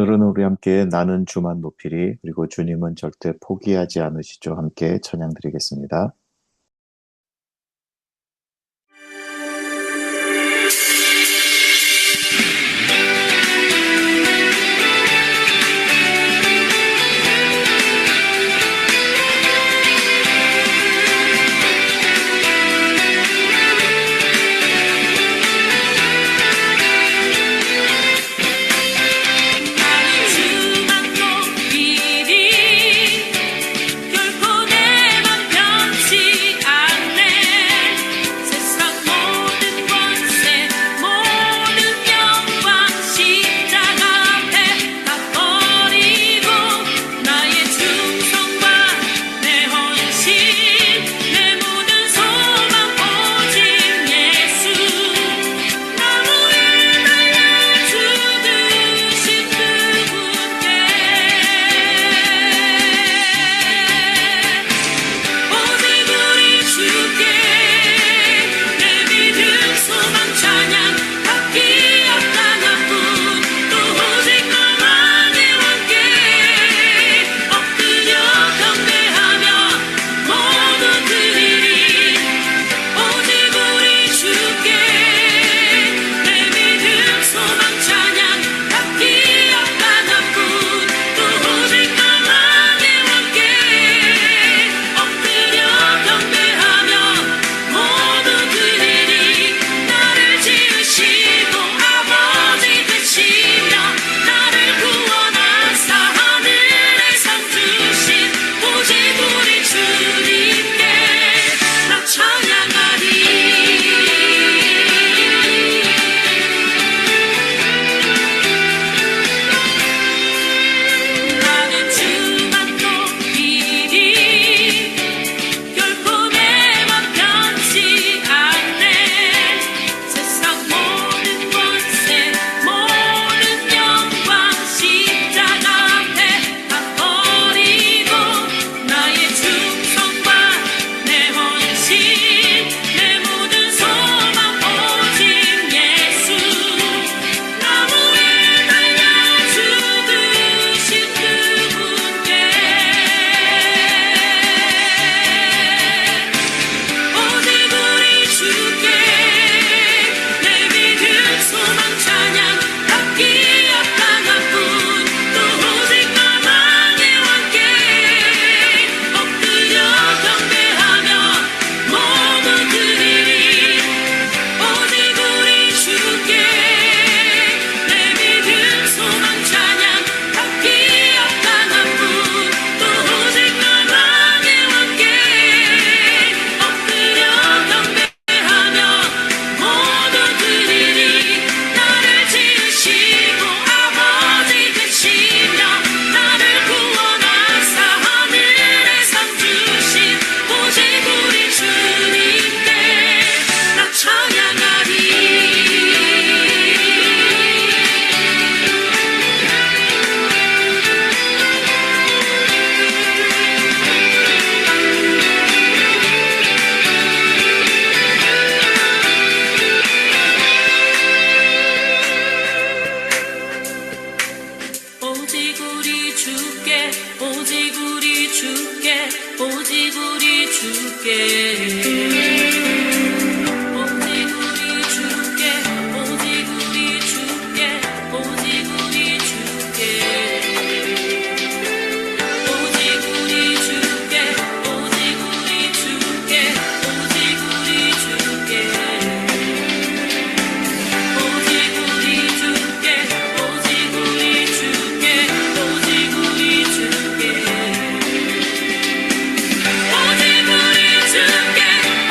오늘은 우리 함께 나는 주만 높이리 그리고 주님은 절대 포기하지 않으시죠. 함께 찬양 드리겠습니다.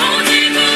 오직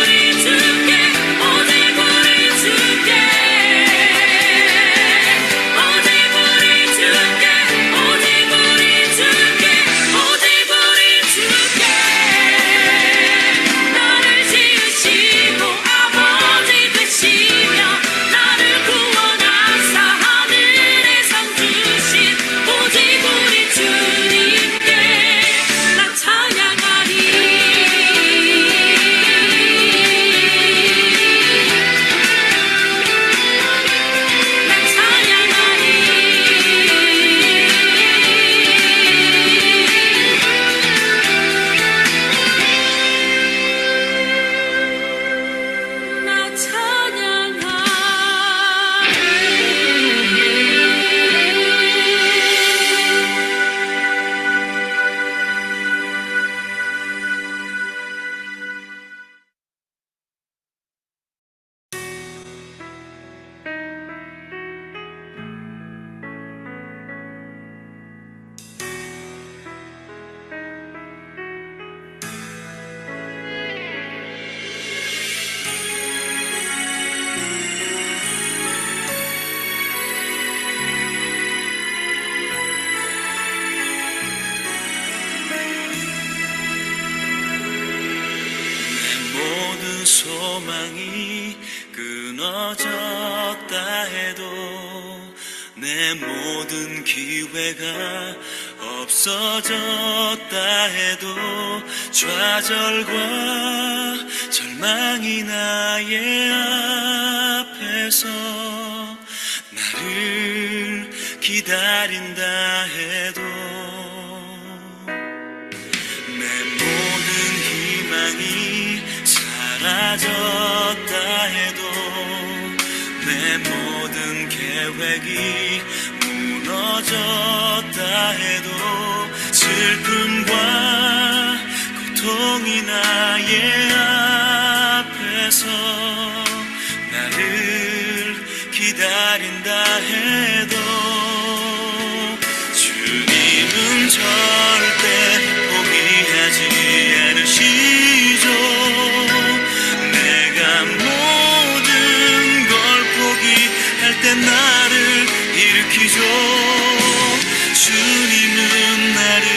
해도 내 모든 기회가 없어졌다 해도 좌절과 절망이 나의 앞에서 나를 기다린다 해도 내 모든 희망이 사라졌다 해도 내 모든 계획이 무너졌다 해도 슬픔과 고통이 나의 앞에서 나를 기다린다 해도 주님은 절대 포기하지 않으시죠. 내가 모든 걸 포기할 때 나를 일으키죠. 주님은 나를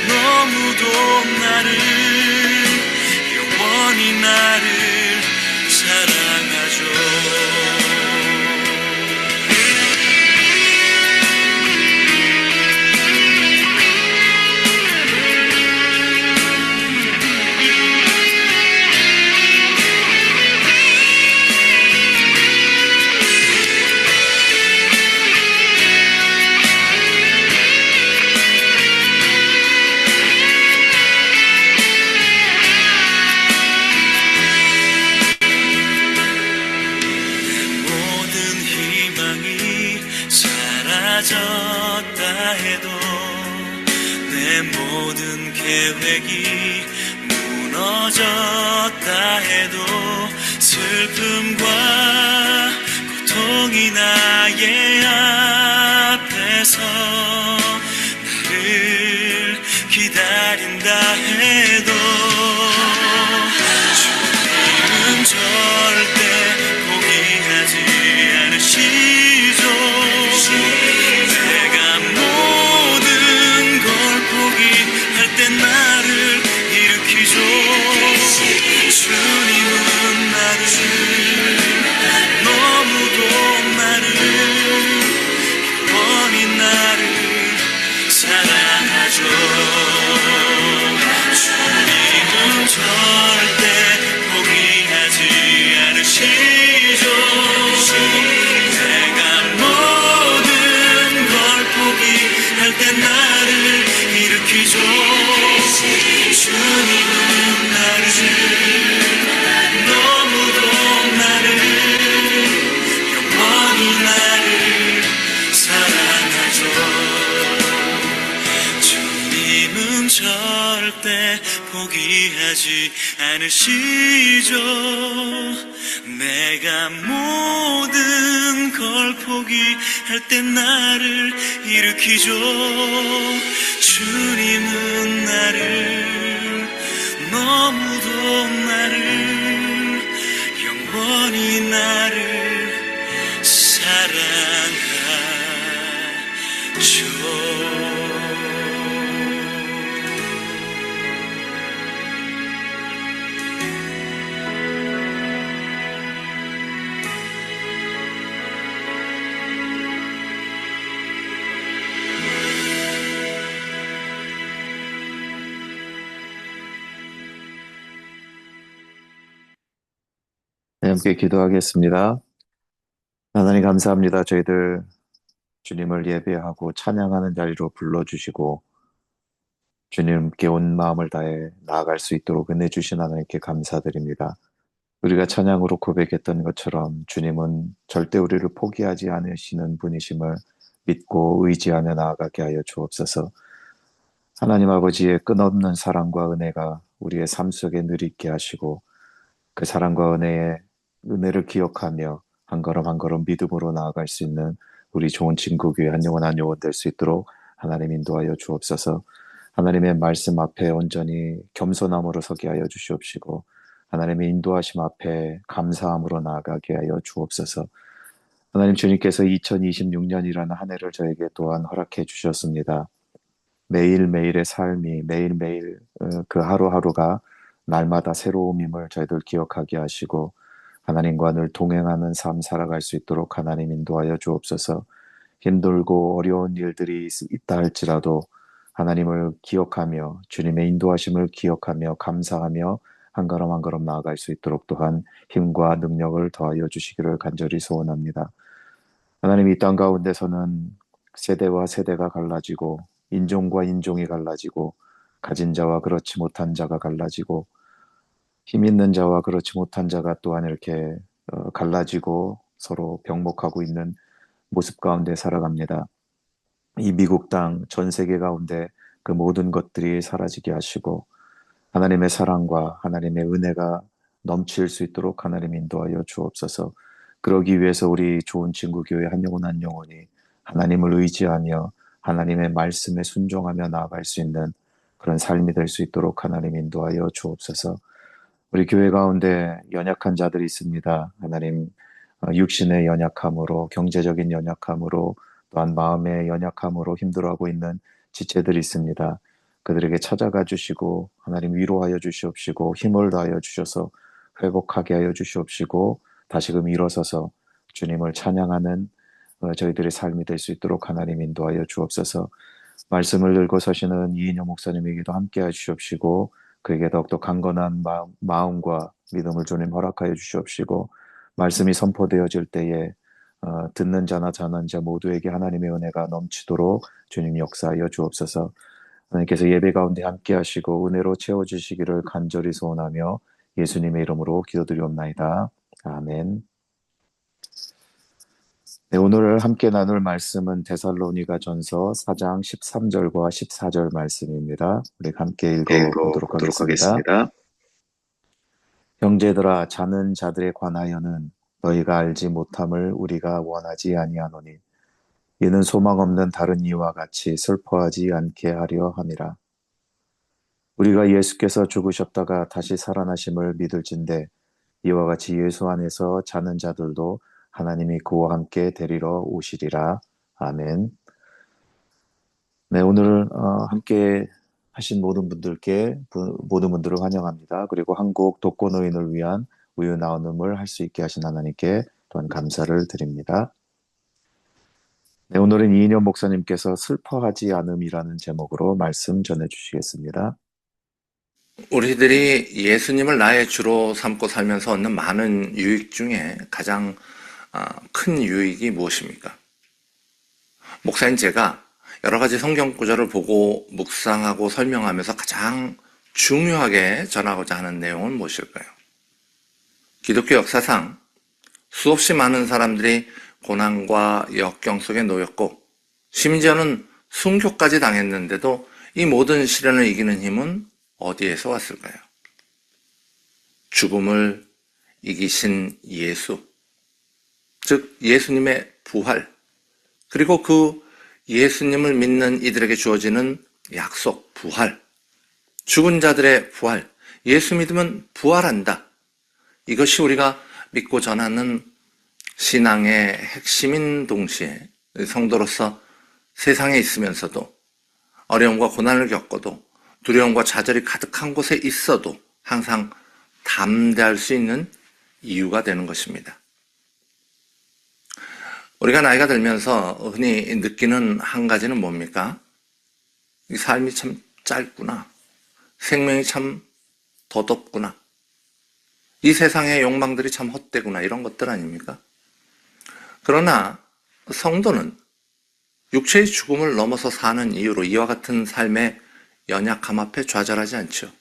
너무도 나를 영원히 나를 사랑하죠. 사라졌다 해도 내 모든 계획이 무너졌다 해도 슬픔과 고통이 나의 앞에서 나를 기다린다 해도 주님은 절대 포기하지 않으시죠. 내가 모든 걸 포기할 때 나를 일으키죠. 주님은 나를 너무도 나를 영원히 나를 사랑하죠. 주님은 절대 포기하지 않으시죠. 내가 모든 걸 포기할 때 나를 일으키죠. 주님은 나를 너무도 나를 영원히 나를 사랑하죠. 주님은 절대 포기하지 않으시죠. 내가 모든 걸 포기할 때 나를 일으키죠. 주님은 나를 너무도 나를 영원히 나를 사랑하죠. 네, 함께 기도하겠습니다. 하나님 감사합니다. 저희들 주님을 예배하고 찬양하는 자리로 불러주시고 주님께 온 마음을 다해 나아갈 수 있도록 은혜 주신 하나님께 감사드립니다. 우리가 찬양으로 고백했던 것처럼 주님은 절대 우리를 포기하지 않으시는 분이심을 믿고 의지하며 나아가게 하여 주옵소서. 하나님 아버지의 끝없는 사랑과 은혜가 우리의 삶 속에 늘 있게 하시고 그 사랑과 은혜를 기억하며 한 걸음 한 걸음 믿음으로 나아갈 수 있는 우리 좋은 친구교회 한 영혼 한 영혼 될 수 있도록 하나님 인도하여 주옵소서. 하나님의 말씀 앞에 온전히 겸손함으로 서게 하여 주시옵시고 하나님의 인도하심 앞에 감사함으로 나아가게 하여 주옵소서. 하나님 주님께서 2026년이라는 한 해를 저에게 또한 허락해 주셨습니다. 매일매일의 삶이 매일매일 그 하루하루가 날마다 새로움임을 저희들 기억하게 하시고 하나님과 늘 동행하는 삶 살아갈 수 있도록 하나님 인도하여 주옵소서. 힘들고 어려운 일들이 있다 할지라도 하나님을 기억하며 주님의 인도하심을 기억하며 감사하며 한 걸음 한 걸음 나아갈 수 있도록 또한 힘과 능력을 더하여 주시기를 간절히 소원합니다. 하나님 이 땅 가운데서는 세대와 세대가 갈라지고 인종과 인종이 갈라지고 가진 자와 그렇지 못한 자가 갈라지고 힘 있는 자와 그렇지 못한 자가 또한 이렇게 갈라지고 서로 병목하고 있는 모습 가운데 살아갑니다. 이 미국 땅, 전 세계 가운데 그 모든 것들이 사라지게 하시고 하나님의 사랑과 하나님의 은혜가 넘칠 수 있도록 하나님 인도하여 주옵소서. 그러기 위해서 우리 좋은 친구 교회 한 영혼 한 영혼이 하나님을 의지하며 하나님의 말씀에 순종하며 나아갈 수 있는 그런 삶이 될 수 있도록 하나님 인도하여 주옵소서. 우리 교회 가운데 연약한 자들이 있습니다. 하나님, 육신의 연약함으로, 경제적인 연약함으로, 또한 마음의 연약함으로 힘들어하고 있는 지체들이 있습니다. 그들에게 찾아가 주시고 하나님 위로하여 주시옵시고 힘을 다하여 주셔서 회복하게 하여 주시옵시고 다시금 일어서서 주님을 찬양하는 저희들의 삶이 될 수 있도록 하나님 인도하여 주옵소서. 말씀을 읽고 서시는 이인영 목사님에게도 함께 해 주시옵시고 그에게 더욱더 강건한 마음과 믿음을 주님 허락하여 주시옵시고 말씀이 선포되어질 때에 듣는 자나 자는 자 모두에게 하나님의 은혜가 넘치도록 주님 역사하여 주옵소서. 하나님께서 예배 가운데 함께 하시고 은혜로 채워주시기를 간절히 소원하며 예수님의 이름으로 기도드리옵나이다. 아멘. 네, 오늘 함께 나눌 말씀은 데살로니가 전서 4장 13절과 14절 말씀입니다. 우리 함께 읽어보도록 하겠습니다. 형제들아, 자는 자들에 관하여는 너희가 알지 못함을 우리가 원하지 아니하노니 이는 소망 없는 다른 이와 같이 슬퍼하지 않게 하려 함이라. 우리가 예수께서 죽으셨다가 다시 살아나심을 믿을진대 이와 같이 예수 안에서 자는 자들도 하나님이 그와 함께 데리러 오시리라. 아멘. 네, 오늘 함께 하신 모든 분들께 모든 분들을 환영합니다. 그리고 한국 독거노인을 위한 우유 나눔을 할 수 있게 하신 하나님께 또한 감사를 드립니다. 네, 오늘은 이인영 목사님께서 슬퍼하지 않음이라는 제목으로 말씀 전해주시겠습니다. 우리들이 예수님을 나의 주로 삼고 살면서 얻는 많은 유익 중에 가장 큰 유익이 무엇입니까? 목사인 제가 여러 가지 성경 구절을 보고 묵상하고 설명하면서 가장 중요하게 전하고자 하는 내용은 무엇일까요? 기독교 역사상 수없이 많은 사람들이 고난과 역경 속에 놓였고 심지어는 순교까지 당했는데도 이 모든 시련을 이기는 힘은 어디에서 왔을까요? 죽음을 이기신 예수, 즉 예수님의 부활, 그리고 그 예수님을 믿는 이들에게 주어지는 약속, 부활, 죽은 자들의 부활, 예수 믿으면 부활한다. 이것이 우리가 믿고 전하는 신앙의 핵심인 동시에 성도로서 세상에 있으면서도 어려움과 고난을 겪어도 두려움과 좌절이 가득한 곳에 있어도 항상 담대할 수 있는 이유가 되는 것입니다. 우리가 나이가 들면서 흔히 느끼는 한 가지는 뭡니까? 이 삶이 참 짧구나. 생명이 참 더덥구나. 이 세상의 욕망들이 참 헛되구나. 이런 것들 아닙니까? 그러나 성도는 육체의 죽음을 넘어서 사는 이유로 이와 같은 삶의 연약함 앞에 좌절하지 않죠.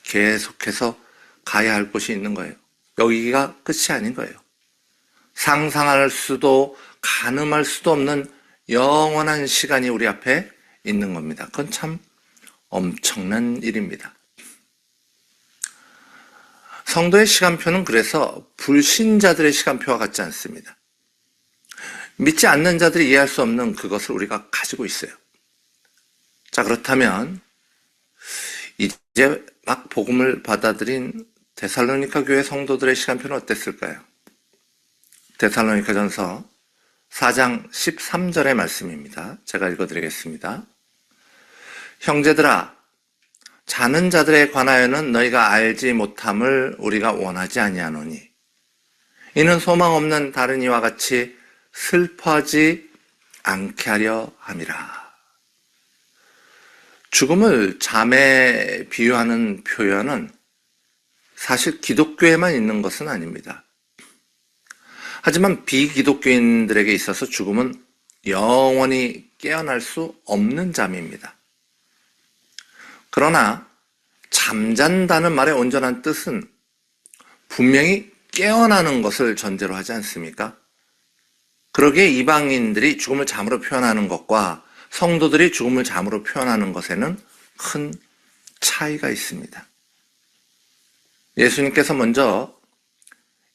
계속해서 가야 할 곳이 있는 거예요. 여기가 끝이 아닌 거예요. 상상할 수도 가늠할 수도 없는 영원한 시간이 우리 앞에 있는 겁니다. 그건 참 엄청난 일입니다. 성도의 시간표는 그래서 불신자들의 시간표와 같지 않습니다. 믿지 않는 자들이 이해할 수 없는 그것을 우리가 가지고 있어요. 자, 그렇다면 이제 막 복음을 받아들인 데살로니가 교회 성도들의 시간표는 어땠을까요? 데살로니가전서 4장 13절의 말씀입니다. 제가 읽어드리겠습니다. 형제들아, 자는 자들에 관하여는 너희가 알지 못함을 우리가 원하지 아니하노니 이는 소망 없는 다른 이와 같이 슬퍼하지 않게 하려 함이라. 죽음을 잠에 비유하는 표현은 사실 기독교에만 있는 것은 아닙니다. 하지만 비기독교인들에게 있어서 죽음은 영원히 깨어날 수 없는 잠입니다. 그러나 잠잔다는 말의 온전한 뜻은 분명히 깨어나는 것을 전제로 하지 않습니까? 그러기에 이방인들이 죽음을 잠으로 표현하는 것과 성도들이 죽음을 잠으로 표현하는 것에는 큰 차이가 있습니다. 예수님께서 먼저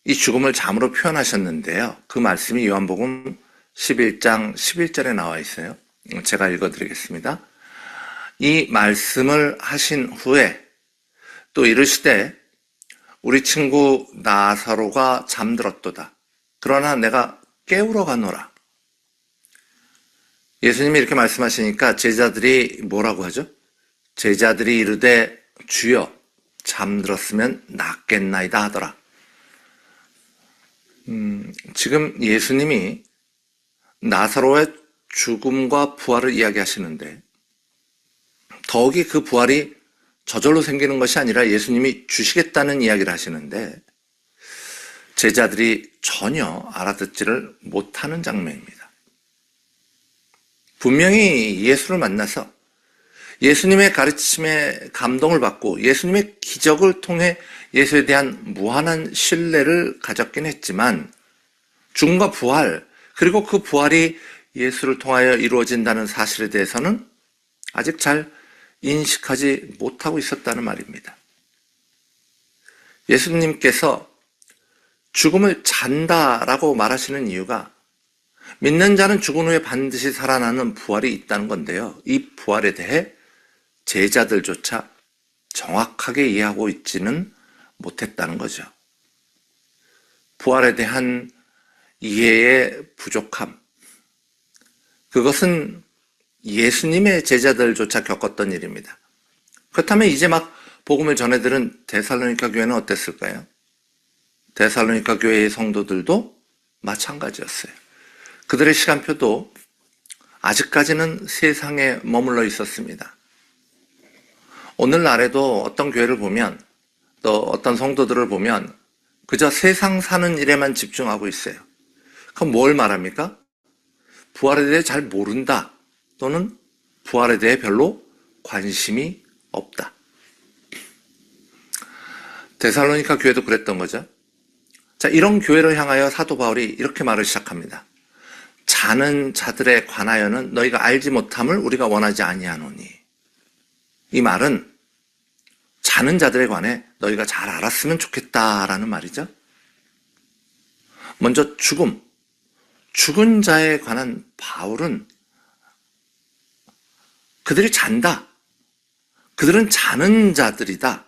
이 죽음을 잠으로 표현하셨는데요. 그 말씀이 요한복음 11장 11절에 나와 있어요. 제가 읽어드리겠습니다. 이 말씀을 하신 후에 또 이르시되 우리 친구 나사로가 잠들었도다. 그러나 내가 깨우러 가노라. 예수님이 이렇게 말씀하시니까 제자들이 뭐라고 하죠? 제자들이 이르되 주여 잠들었으면 낫겠나이다 하더라. 지금 예수님이 나사로의 죽음과 부활을 이야기하시는데 더욱이 그 부활이 저절로 생기는 것이 아니라 예수님이 주시겠다는 이야기를 하시는데 제자들이 전혀 알아듣지를 못하는 장면입니다. 분명히 예수를 만나서 예수님의 가르침에 감동을 받고 예수님의 기적을 통해 예수에 대한 무한한 신뢰를 가졌긴 했지만 죽음과 부활 그리고 그 부활이 예수를 통하여 이루어진다는 사실에 대해서는 아직 잘 인식하지 못하고 있었다는 말입니다. 예수님께서 죽음을 잔다라고 말하시는 이유가 믿는 자는 죽은 후에 반드시 살아나는 부활이 있다는 건데요. 이 부활에 대해 제자들조차 정확하게 이해하고 있지는 못했다는 거죠. 부활에 대한 이해의 부족함, 그것은 예수님의 제자들조차 겪었던 일입니다. 그렇다면 이제 막 복음을 전해들은 데살로니가 교회는 어땠을까요? 데살로니가 교회의 성도들도 마찬가지였어요. 그들의 시간표도 아직까지는 세상에 머물러 있었습니다. 오늘날에도 어떤 교회를 보면 또 어떤 성도들을 보면 그저 세상 사는 일에만 집중하고 있어요. 그럼 뭘 말합니까? 부활에 대해 잘 모른다 또는 부활에 대해 별로 관심이 없다. 데살로니가 교회도 그랬던 거죠. 자, 이런 교회를 향하여 사도 바울이 이렇게 말을 시작합니다. 자는 자들에 관하여는 너희가 알지 못함을 우리가 원하지 아니하노니. 이 말은 자는 자들에 관해 너희가 잘 알았으면 좋겠다라는 말이죠. 먼저 죽은 자에 관한 바울은 그들이 잔다. 그들은 자는 자들이다.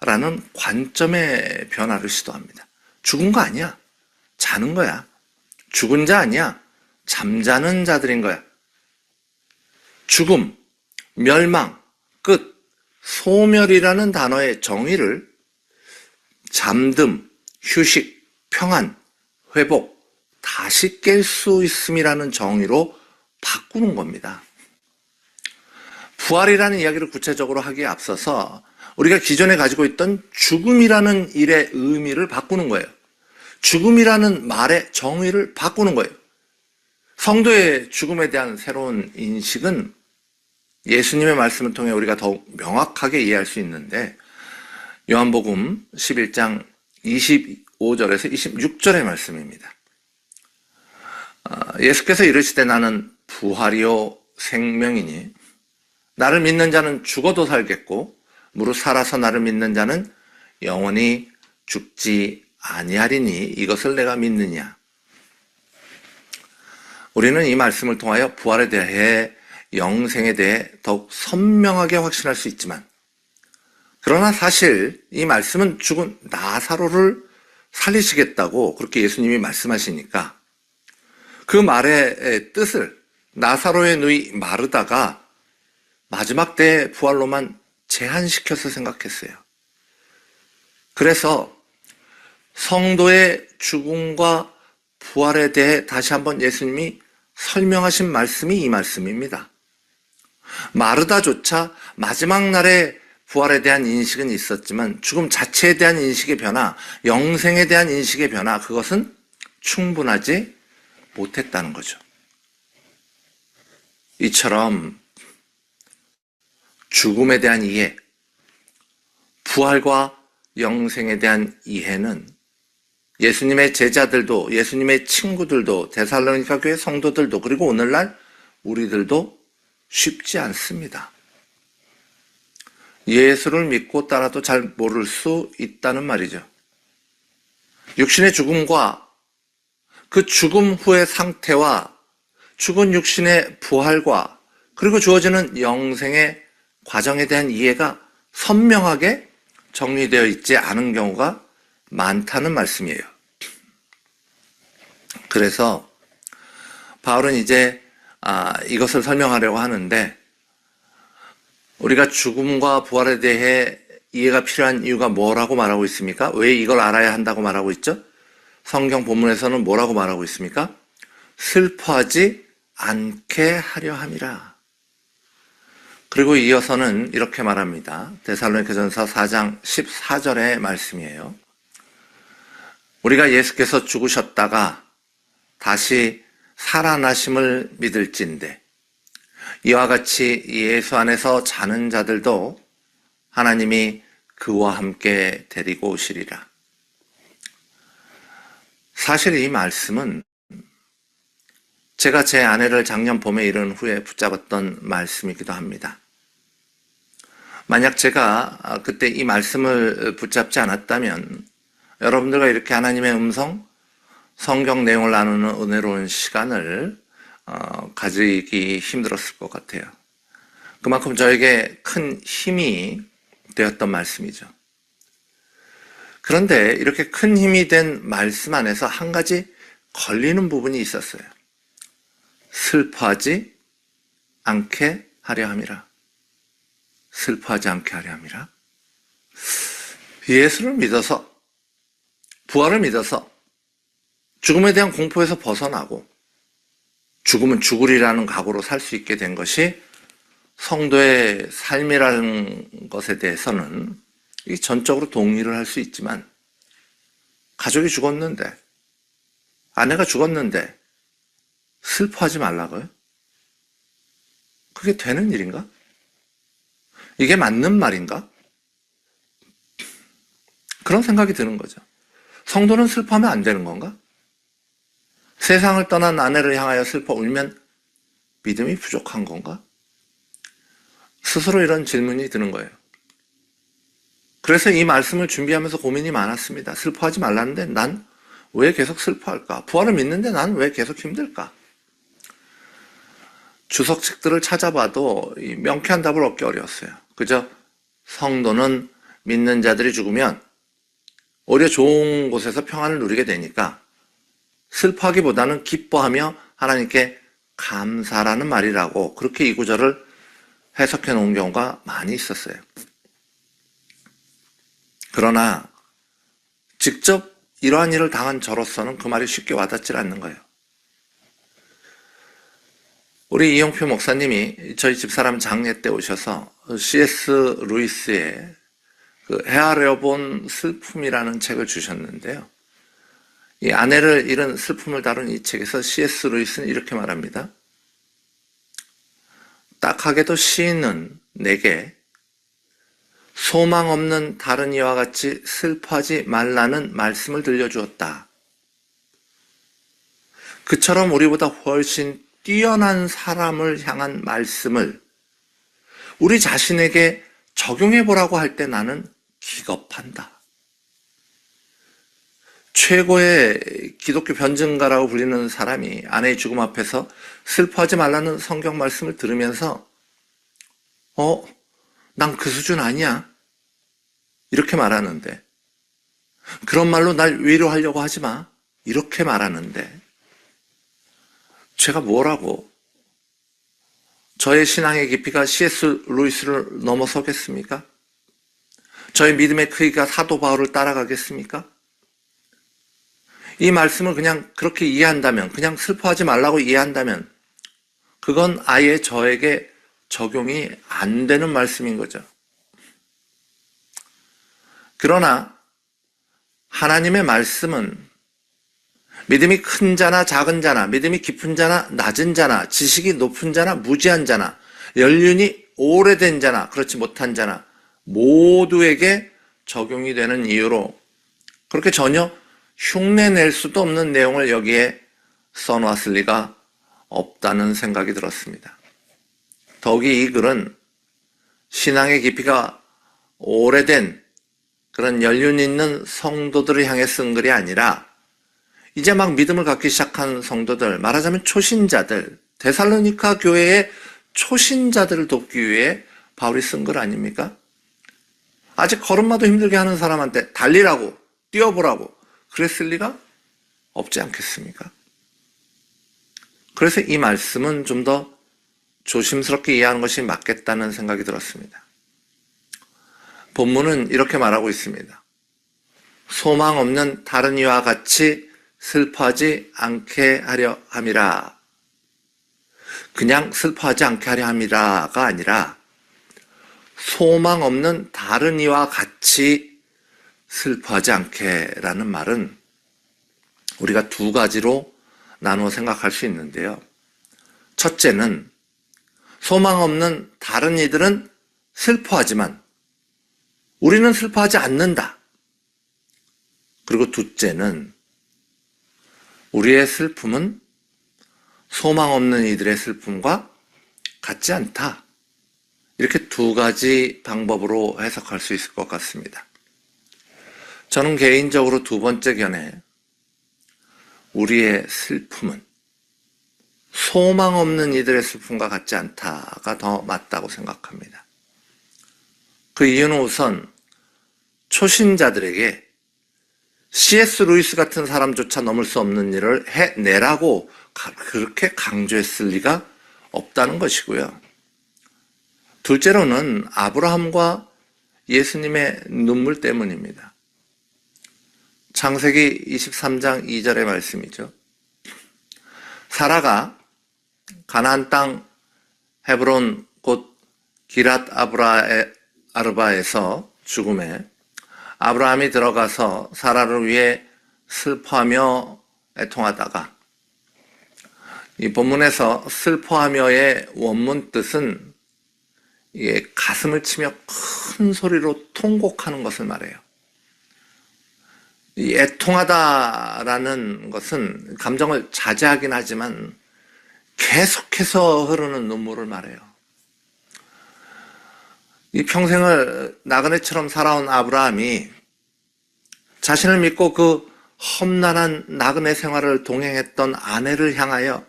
라는 관점의 변화를 시도합니다. 죽은 거 아니야. 자는 거야. 죽은 자 아니야. 잠자는 자들인 거야. 죽음, 멸망, 끝, 소멸이라는 단어의 정의를 잠듦, 휴식, 평안, 회복, 다시 깰 수 있음이라는 정의로 바꾸는 겁니다. 부활이라는 이야기를 구체적으로 하기에 앞서서 우리가 기존에 가지고 있던 죽음이라는 일의 의미를 바꾸는 거예요. 죽음이라는 말의 정의를 바꾸는 거예요. 성도의 죽음에 대한 새로운 인식은 예수님의 말씀을 통해 우리가 더욱 명확하게 이해할 수 있는데 요한복음 11장 25절에서 26절의 말씀입니다. 예수께서 이르시되 나는 부활이요 생명이니 나를 믿는 자는 죽어도 살겠고 무릇 살아서 나를 믿는 자는 영원히 죽지 아니하리니 이것을 내가 믿느냐. 우리는 이 말씀을 통하여 부활에 대해 영생에 대해 더욱 선명하게 확신할 수 있지만 그러나 사실 이 말씀은 죽은 나사로를 살리시겠다고 그렇게 예수님이 말씀하시니까 그 말의 뜻을 나사로의 누이 마르다가 마지막 때의 부활로만 제한시켜서 생각했어요. 그래서 성도의 죽음과 부활에 대해 다시 한번 예수님이 설명하신 말씀이 이 말씀입니다. 마르다조차 마지막 날에 부활에 대한 인식은 있었지만 죽음 자체에 대한 인식의 변화, 영생에 대한 인식의 변화, 그것은 충분하지 못했다는 거죠. 이처럼 죽음에 대한 이해, 부활과 영생에 대한 이해는 예수님의 제자들도, 예수님의 친구들도, 데살로니가 교회 성도들도, 그리고 오늘날 우리들도 쉽지 않습니다. 예수를 믿고 따라도 잘 모를 수 있다는 말이죠. 육신의 죽음과 그 죽음 후의 상태와 죽은 육신의 부활과 그리고 주어지는 영생의 과정에 대한 이해가 선명하게 정리되어 있지 않은 경우가 많다는 말씀이에요. 그래서 바울은 이제 이것을 설명하려고 하는데, 우리가 죽음과 부활에 대해 이해가 필요한 이유가 뭐라고 말하고 있습니까? 왜 이걸 알아야 한다고 말하고 있죠? 성경 본문에서는 뭐라고 말하고 있습니까? 슬퍼하지 않게 하려 함이라. 그리고 이어서는 이렇게 말합니다. 데살로니가전서 4장 14절의 말씀이에요. 우리가 예수께서 죽으셨다가 다시 살아나심을 믿을진대 이와 같이 예수 안에서 자는 자들도 하나님이 그와 함께 데리고 오시리라. 사실 이 말씀은 제가 제 아내를 작년 봄에 이른 후에 붙잡았던 말씀이기도 합니다. 만약 제가 그때 이 말씀을 붙잡지 않았다면 여러분들과 이렇게 하나님의 음성, 성경 내용을 나누는 은혜로운 시간을 가지기 힘들었을 것 같아요. 그만큼 저에게 큰 힘이 되었던 말씀이죠. 그런데 이렇게 큰 힘이 된 말씀 안에서 한 가지 걸리는 부분이 있었어요. 슬퍼하지 않게 하려 함이라. 슬퍼하지 않게 하려 함이라. 예수를 믿어서, 부활을 믿어서 죽음에 대한 공포에서 벗어나고 죽음은 죽으리라는 각오로 살 수 있게 된 것이 성도의 삶이라는 것에 대해서는 전적으로 동의를 할 수 있지만, 가족이 죽었는데, 아내가 죽었는데 슬퍼하지 말라고요? 그게 되는 일인가? 이게 맞는 말인가? 그런 생각이 드는 거죠. 성도는 슬퍼하면 안 되는 건가? 세상을 떠난 아내를 향하여 슬퍼 울면 믿음이 부족한 건가? 스스로 이런 질문이 드는 거예요. 그래서 이 말씀을 준비하면서 고민이 많았습니다. 슬퍼하지 말라는데 난 왜 계속 슬퍼할까? 부활을 믿는데 난 왜 계속 힘들까? 주석책들을 찾아봐도 명쾌한 답을 얻기 어려웠어요. 그저 성도는 믿는 자들이 죽으면 오히려 좋은 곳에서 평안을 누리게 되니까 슬퍼하기보다는 기뻐하며 하나님께 감사라는 말이라고, 그렇게 이 구절을 해석해 놓은 경우가 많이 있었어요. 그러나 직접 이러한 일을 당한 저로서는 그 말이 쉽게 와닿질 않는 거예요. 우리 이용표 목사님이 저희 집사람 장례 때 오셔서 C.S. 루이스의 그 헤아려본 슬픔이라는 책을 주셨는데요. 이 아내를 잃은 슬픔을 다룬 이 책에서 C.S. 루이스는 이렇게 말합니다. 딱하게도 시인은 내게 소망 없는 다른 이와 같이 슬퍼하지 말라는 말씀을 들려주었다. 그처럼 우리보다 훨씬 뛰어난 사람을 향한 말씀을 우리 자신에게 적용해보라고 할 때 나는 기겁한다. 최고의 기독교 변증가라고 불리는 사람이 아내의 죽음 앞에서 슬퍼하지 말라는 성경 말씀을 들으면서 난 그 수준 아니야. 이렇게 말하는데, 그런 말로 날 위로하려고 하지 마. 이렇게 말하는데, 제가 뭐라고 저의 신앙의 깊이가 C.S. 루이스를 넘어서겠습니까? 저의 믿음의 크기가 사도 바울을 따라가겠습니까? 이 말씀을 그냥 그렇게 이해한다면, 그냥 슬퍼하지 말라고 이해한다면, 그건 아예 저에게 적용이 안 되는 말씀인 거죠. 그러나 하나님의 말씀은 믿음이 큰 자나 작은 자나, 믿음이 깊은 자나 낮은 자나, 지식이 높은 자나 무지한 자나, 연륜이 오래된 자나 그렇지 못한 자나 모두에게 적용이 되는 이유로 그렇게 전혀 흉내낼 수도 없는 내용을 여기에 써놓았을 리가 없다는 생각이 들었습니다. 더욱이 이 글은 신앙의 깊이가 오래된 그런 연륜 있는 성도들을 향해 쓴 글이 아니라 이제 막 믿음을 갖기 시작한 성도들, 말하자면 초신자들, 데살로니가 교회의 초신자들을 돕기 위해 바울이 쓴 글 아닙니까? 아직 걸음마도 힘들게 하는 사람한테 달리라고, 뛰어보라고 그랬을 리가 없지 않겠습니까? 그래서 이 말씀은 좀 더 조심스럽게 이해하는 것이 맞겠다는 생각이 들었습니다. 본문은 이렇게 말하고 있습니다. 소망 없는 다른 이와 같이 슬퍼하지 않게 하려 함이라. 그냥 슬퍼하지 않게 하려 함이라가 아니라 소망 없는 다른 이와 같이 슬퍼하지 않게라는 말은 우리가 두 가지로 나누어 생각할 수 있는데요. 첫째는 소망 없는 다른 이들은 슬퍼하지만 우리는 슬퍼하지 않는다. 그리고 둘째는 우리의 슬픔은 소망 없는 이들의 슬픔과 같지 않다. 이렇게 두 가지 방법으로 해석할 수 있을 것 같습니다. 저는 개인적으로 두 번째 견해, 우리의 슬픔은 소망 없는 이들의 슬픔과 같지 않다가 더 맞다고 생각합니다. 그 이유는 우선 초신자들에게 C.S. 루이스 같은 사람조차 넘을 수 없는 일을 해내라고 그렇게 강조했을 리가 없다는 것이고요. 둘째로는 아브라함과 예수님의 눈물 때문입니다. 창세기 23장 2절의 말씀이죠. 사라가 가나안 땅 헤브론 곧 기랏 아르바에서 죽음에 아브라함이 들어가서 사라를 위해 슬퍼하며 애통하다가, 이 본문에서 슬퍼하며의 원문 뜻은 이게 가슴을 치며 큰 소리로 통곡하는 것을 말해요. 이 애통하다라는 것은 감정을 자제하긴 하지만 계속해서 흐르는 눈물을 말해요. 이 평생을 나그네처럼 살아온 아브라함이 자신을 믿고 그 험난한 나그네 생활을 동행했던 아내를 향하여,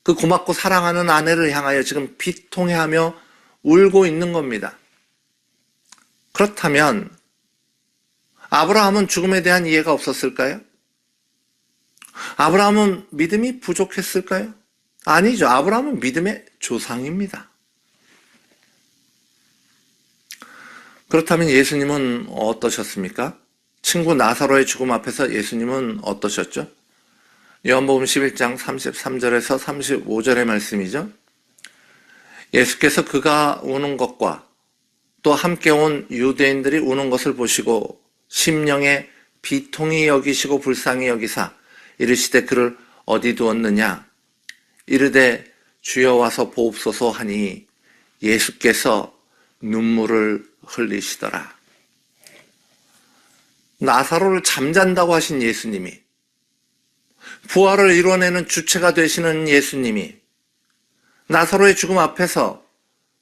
그 고맙고 사랑하는 아내를 향하여 지금 비통해하며 울고 있는 겁니다. 그렇다면 아브라함은 죽음에 대한 이해가 없었을까요? 아브라함은 믿음이 부족했을까요? 아니죠. 아브라함은 믿음의 조상입니다. 그렇다면 예수님은 어떠셨습니까? 친구 나사로의 죽음 앞에서 예수님은 어떠셨죠? 요한복음 11장 33절에서 35절의 말씀이죠. 예수께서 그가 우는 것과 또 함께 온 유대인들이 우는 것을 보시고 심령에 비통히 여기시고 불쌍히 여기사 이르시되 그를 어디 두었느냐? 이르되 주여 와서 보옵소서 하니 예수께서 눈물을 흘리시더라. 나사로를 잠잔다고 하신 예수님이, 부활을 이뤄내는 주체가 되시는 예수님이 나사로의 죽음 앞에서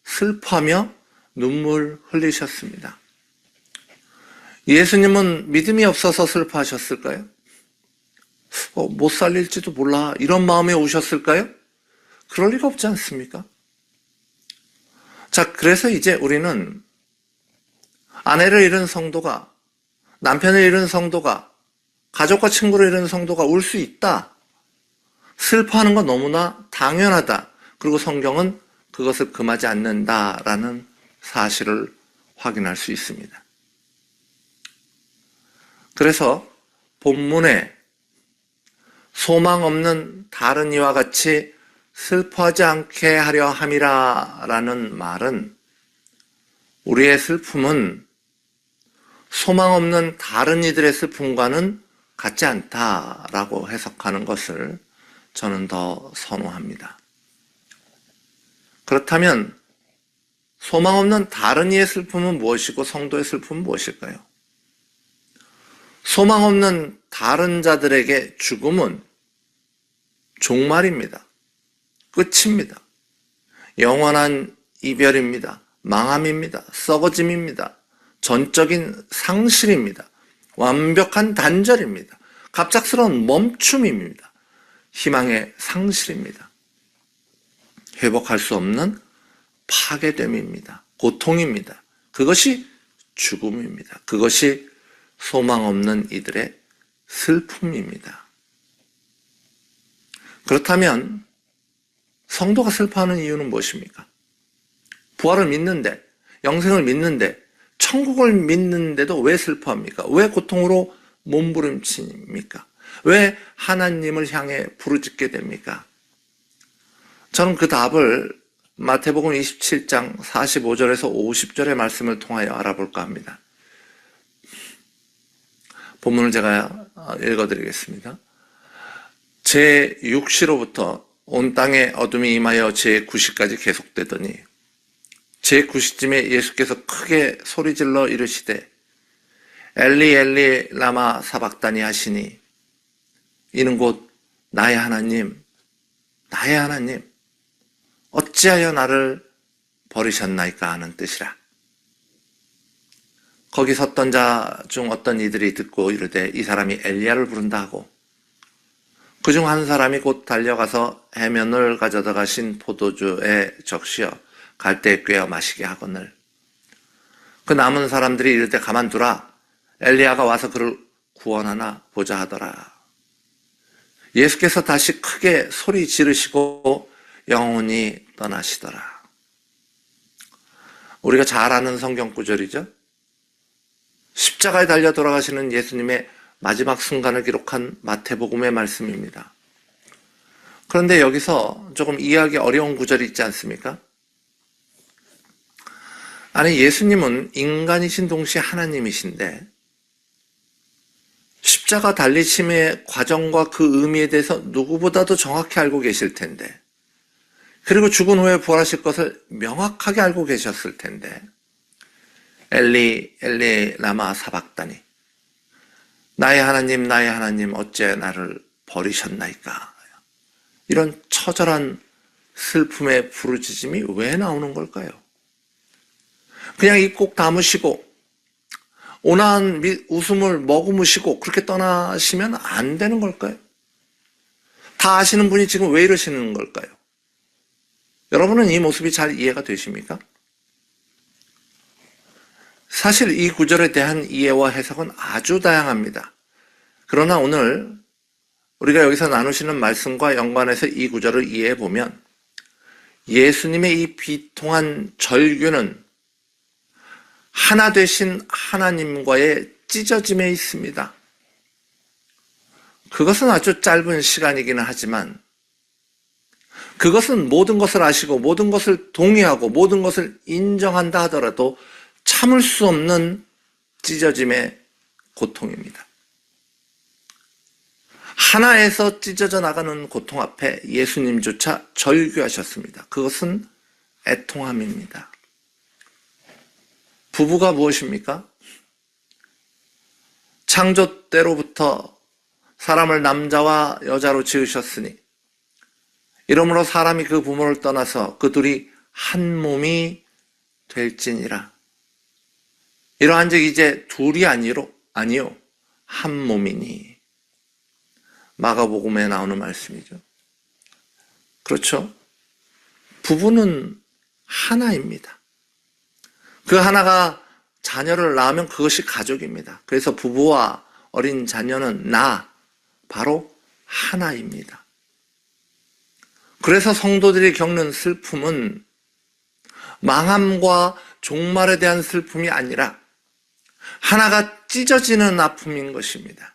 슬퍼하며 눈물 흘리셨습니다. 예수님은 믿음이 없어서 슬퍼하셨을까요? 못 살릴지도 몰라 이런 마음에 오셨을까요? 그럴 리가 없지 않습니까? 자, 그래서 이제 우리는 아내를 잃은 성도가, 남편을 잃은 성도가, 가족과 친구를 잃은 성도가 울 수 있다. 슬퍼하는 건 너무나 당연하다. 그리고 성경은 그것을 금하지 않는다라는 사실을 확인할 수 있습니다. 그래서 본문에 소망 없는 다른 이와 같이 슬퍼하지 않게 하려 함이라 라는 말은 우리의 슬픔은 소망 없는 다른 이들의 슬픔과는 같지 않다라고 해석하는 것을 저는 더 선호합니다. 그렇다면 소망 없는 다른 이의 슬픔은 무엇이고 성도의 슬픔은 무엇일까요? 소망 없는 다른 자들에게 죽음은 종말입니다. 끝입니다. 영원한 이별입니다. 망함입니다. 썩어짐입니다. 전적인 상실입니다. 완벽한 단절입니다. 갑작스러운 멈춤입니다. 희망의 상실입니다. 회복할 수 없는 파괴됨입니다. 고통입니다. 그것이 죽음입니다. 그것이 소망 없는 이들의 슬픔입니다. 그렇다면 성도가 슬퍼하는 이유는 무엇입니까? 부활을 믿는데, 영생을 믿는데, 천국을 믿는데도 왜 슬퍼합니까? 왜 고통으로 몸부림칩니까? 왜 하나님을 향해 부르짖게 됩니까? 저는 그 답을 마태복음 27장 45절에서 50절의 말씀을 통하여 알아볼까 합니다. 본문을 제가 읽어드리겠습니다. 제6시로부터 온 땅에 어둠이 임하여 제9시까지 계속되더니 제9시쯤에 예수께서 크게 소리질러 이르시되 엘리 엘리 라마 사박다니 하시니 이는 곧 나의 하나님 나의 하나님 어찌하여 나를 버리셨나이까 하는 뜻이라. 거기 섰던 자 중 어떤 이들이 듣고 이르되 이 사람이 엘리야를 부른다 하고 그중 한 사람이 곧 달려가서 해면을 가져다 가신 포도주에 적시어 갈대에 꿰어 마시게 하거늘 그 남은 사람들이 이르되 가만두라 엘리야가 와서 그를 구원하나 보자 하더라. 예수께서 다시 크게 소리 지르시고 영원히 떠나시더라. 우리가 잘 아는 성경 구절이죠. 십자가에 달려 돌아가시는 예수님의 마지막 순간을 기록한 마태복음의 말씀입니다. 그런데 여기서 조금 이해하기 어려운 구절이 있지 않습니까? 아니, 예수님은 인간이신 동시에 하나님이신데 십자가 달리심의 과정과 그 의미에 대해서 누구보다도 정확히 알고 계실 텐데 그리고 죽은 후에 부활하실 것을 명확하게 알고 계셨을 텐데 엘리 엘리 라마 사박다니 나의 하나님 어째 나를 버리셨나이까. 이런 처절한 슬픔의 부르짖음이 왜 나오는 걸까요? 그냥 입 꼭 다무시고 온화한 웃음을 머금으시고 그렇게 떠나시면 안 되는 걸까요? 다 아시는 분이 지금 왜 이러시는 걸까요? 여러분은 이 모습이 잘 이해가 되십니까? 사실 이 구절에 대한 이해와 해석은 아주 다양합니다. 그러나 오늘 우리가 여기서 나누시는 말씀과 연관해서 이 구절을 이해해 보면 예수님의 이 비통한 절규는 하나 되신 하나님과의 찢어짐에 있습니다. 그것은 아주 짧은 시간이기는 하지만 그것은 모든 것을 아시고 모든 것을 동의하고 모든 것을 인정한다 하더라도 참을 수 없는 찢어짐의 고통입니다. 하나에서 찢어져 나가는 고통 앞에 예수님조차 절규하셨습니다. 그것은 애통함입니다. 부부가 무엇입니까? 창조 때로부터 사람을 남자와 여자로 지으셨으니 이러므로 사람이 그 부모를 떠나서 그 둘이 한 몸이 될지니라. 이러한즉 이제 둘이 아니요 한 몸이니. 마가복음에 나오는 말씀이죠. 그렇죠? 부부는 하나입니다. 그 하나가 자녀를 낳으면 그것이 가족입니다. 그래서 부부와 어린 자녀는 바로 하나입니다. 그래서 성도들이 겪는 슬픔은 망함과 종말에 대한 슬픔이 아니라 하나가 찢어지는 아픔인 것입니다.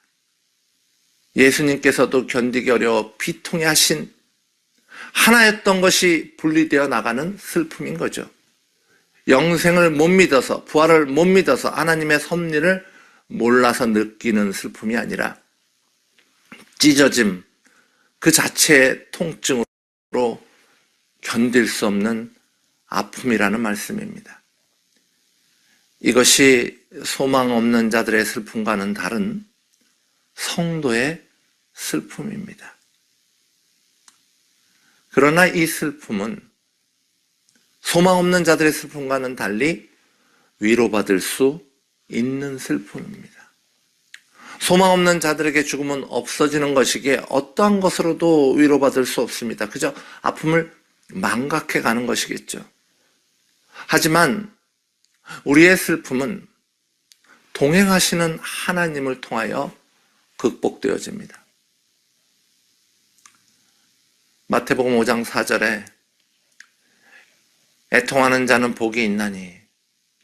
예수님께서도 견디기 어려워 비통해 하신 하나였던 것이 분리되어 나가는 슬픔인 거죠. 영생을 못 믿어서, 부활을 못 믿어서 하나님의 섭리를 몰라서 느끼는 슬픔이 아니라 찢어짐 그 자체의 통증으로 견딜 수 없는 아픔이라는 말씀입니다. 이것이 소망 없는 자들의 슬픔과는 다른 성도의 슬픔입니다. 그러나 이 슬픔은 소망 없는 자들의 슬픔과는 달리 위로받을 수 있는 슬픔입니다. 소망 없는 자들에게 죽음은 없어지는 것이기에 어떠한 것으로도 위로받을 수 없습니다. 그저 아픔을 망각해 가는 것이겠죠. 하지만 우리의 슬픔은 동행하시는 하나님을 통하여 극복되어집니다. 마태복음 5장 4절에 애통하는 자는 복이 있나니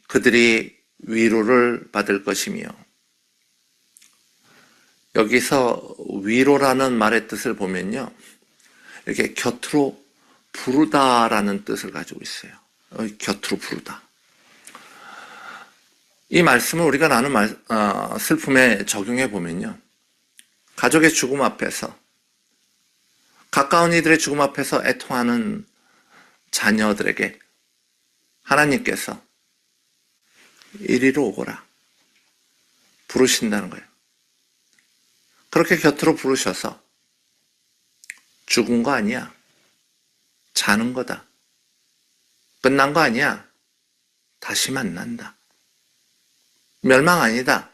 그들이 위로를 받을 것이며, 여기서 위로라는 말의 뜻을 보면요, 이렇게 곁으로 부르다라는 뜻을 가지고 있어요. 곁으로 부르다. 이 말씀을 우리가 나눈 슬픔에 적용해 보면요, 가족의 죽음 앞에서, 가까운 이들의 죽음 앞에서 애통하는 자녀들에게 하나님께서 이리로 오거라 부르신다는 거예요. 그렇게 곁으로 부르셔서 죽은 거 아니야, 자는 거다, 끝난 거 아니야, 다시 만난다, 멸망 아니다,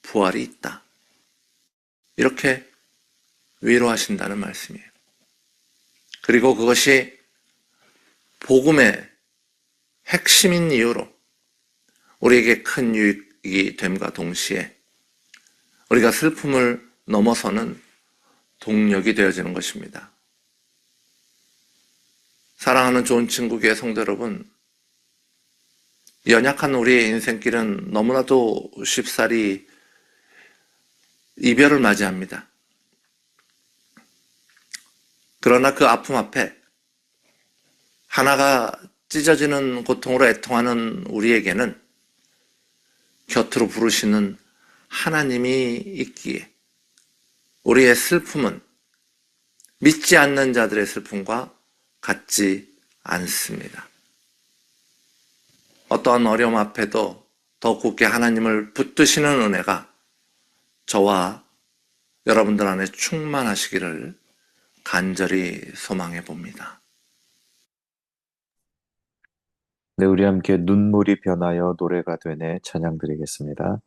부활이 있다, 이렇게 위로하신다는 말씀이에요. 그리고 그것이 복음의 핵심인 이유로 우리에게 큰 유익이 됨과 동시에 우리가 슬픔을 넘어서는 동력이 되어지는 것입니다. 사랑하는 좋은 친구교회 성도 여러분, 연약한 우리의 인생길은 너무나도 쉽사리 이별을 맞이합니다. 그러나 그 아픔 앞에 하나가 찢어지는 고통으로 애통하는 우리에게는 곁으로 부르시는 하나님이 있기에 우리의 슬픔은 믿지 않는 자들의 슬픔과 같지 않습니다. 어떠한 어려움 앞에도 더 굳게 하나님을 붙드시는 은혜가 저와 여러분들 안에 충만하시기를 간절히 소망해 봅니다. 네, 우리 함께 눈물이 변하여 노래가 되네 찬양 드리겠습니다.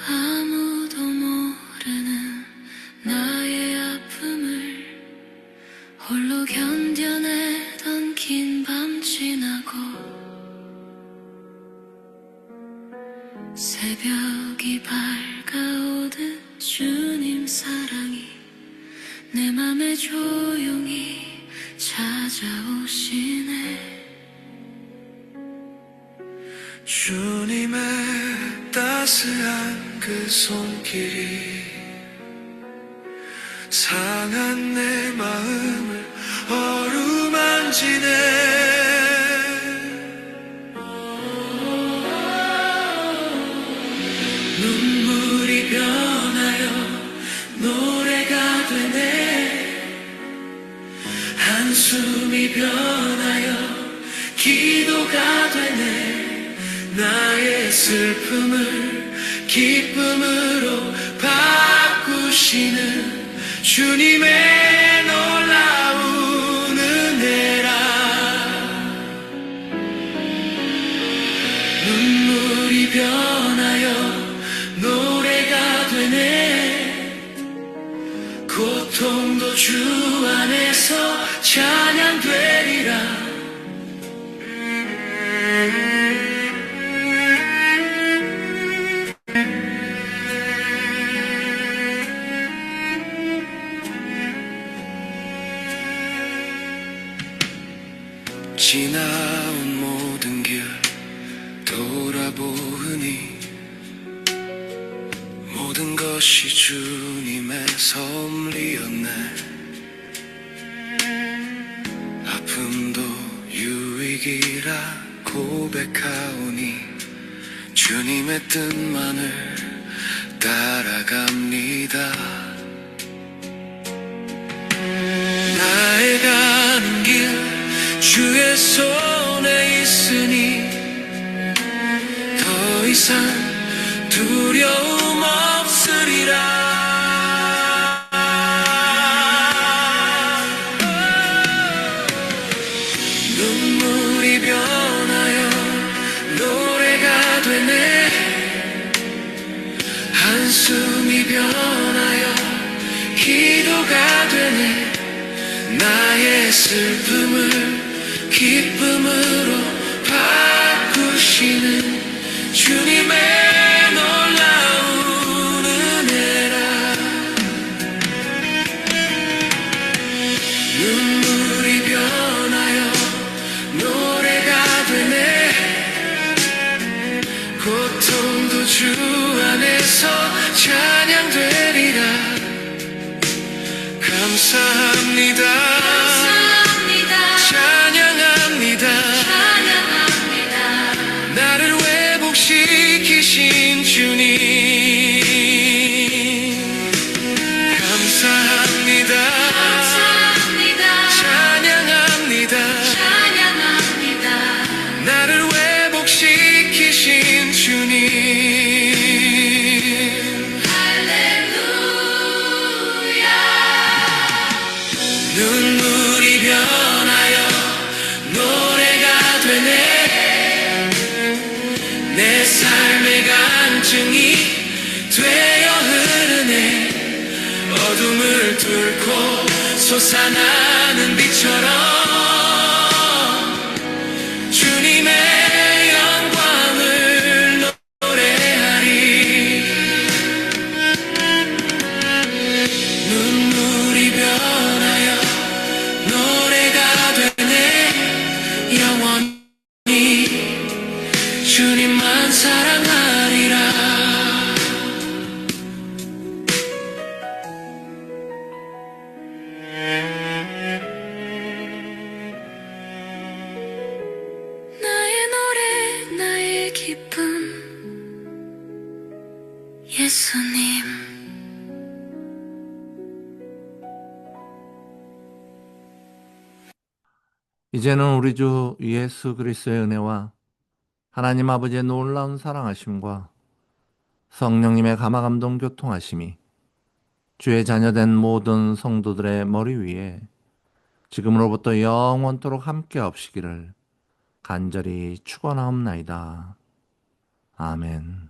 아무도 모르는 나의 아픔을 홀로 견뎌내던 긴 밤 지나고 새벽이 밝아오듯 주님 사랑이 내 맘에 조용히 찾아오시네. 주님의 따스한 그 손길이 상한 내 마음을 어루만지네. 눈물이 변하여 노래가 되네. 한숨이 변하여 기도가 되네. 나의 슬픔을 기쁨으로 바꾸시는 주님의 놀라운 은혜라. 눈물이 변하여 노래가 되네. 주 안에서 찬양되리라. 지나온 모든 길 돌아보니 모든 것이 주님의 섭리였네. 아픔도 유익이라 고백하오니 주님의 뜻만을 따라갑니다. 나의 가는 길 주의 손에 있으니 더 이상 두려움 없으리라. 눈물이 변하여 노래가 되네. 한숨이 변하여 기도가 되네. 나의 슬픔을 기쁨으로 바꾸시는 주님의 놀라운 은혜라. 눈물이 변하여 노래가 되네. 고통도 주 안에서 찬양되리라. 감사합니다. 찬양합니다. 나를 회복시키신 주님 감사합니다. 찬양합니다. 나를 회복시키신 주님 눈물이 변하여 노래가 되네. 내 삶의 간증이 되어 흐르네. 어둠을 뚫고 솟아나는 빛처럼 주님의 영광을 노래하리. 눈물이 변하여 노래가 되네. 영원히 주님만 사랑하리라. 나의 노래 나의 기쁨 예수님. 이제는 우리 주 예수 그리스도의 은혜와 하나님 아버지의 놀라운 사랑하심과 성령님의 감화감동 교통하심이 주의 자녀된 모든 성도들의 머리 위에 지금으로부터 영원토록 함께 없시기를 간절히 축원하옵나이다. 아멘.